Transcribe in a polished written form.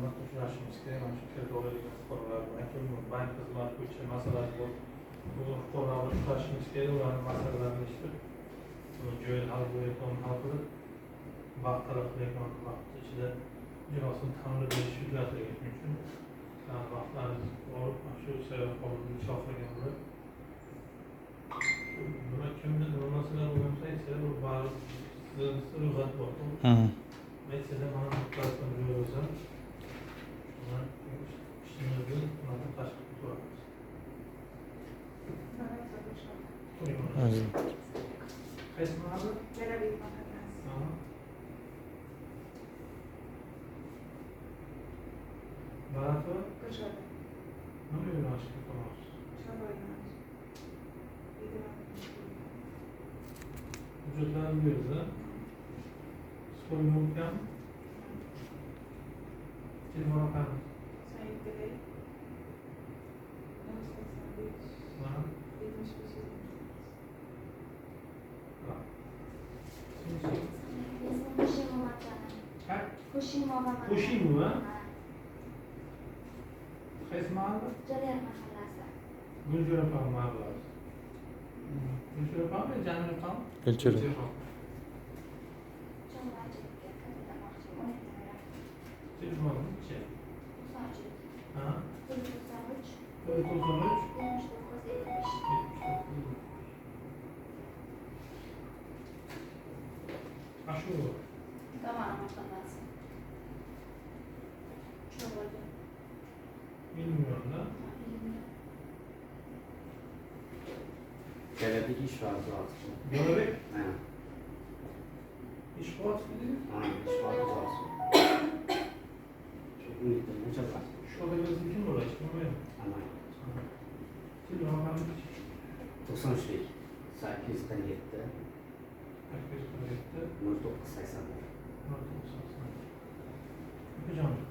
Uchrashimiz kerak mana shu tergovlarga fuqarolar bilan kim bank xizmati bo'yicha masalalar bor. Bu fuqarolar bilan uchrashimiz kerak, ularning masalalarini eshitib jo'yali hal bo'layotgan hal qilib vaqt talab qilayotgan vaqt ichida jinosini ta'minlab berish yuklatilgani uchun vaqtlarimiz olib mana shu sayyor qonunni shohlagan bo'lib nima kimda nima masala bo'lgansa aytsalar bu bari ro'yxat bor. Aytsalar mana bu tarafdan jo'ylasam ishimizni ulardan tashkil qilamiz. Qaysi mahalla? Jalabiy mahallasi. Barato? Ko'chada. Nima yo'nalishga qilamiz? Chorva yo'nalishi. Hujjatlarni berdi. Sko'l mumkin. Telefon raqami? Said Dilay. 85 Mana. 75. Qo'shimova? Qaysi mahalla? Jalal mahallasi. Gulchehra opam mahallasi. Gulchehra opami, Jamila opami? Gulchehra. Chorvachilikka kirmoqchiman. Telefonchi? Ha? 93 493 Ashu Gamana mahallasi. Chorvaga. bilmiyorum. Jalabiy ish vaqti hozir. Göbek Ha, iş var dedi. ha, ish vaqti hozir. Shu unutdim, chaqar. Şu anda bizim kim uğraştı? Ana. Telefon raqami 93 847 herkes kabul etti. 0980. Yapacağım.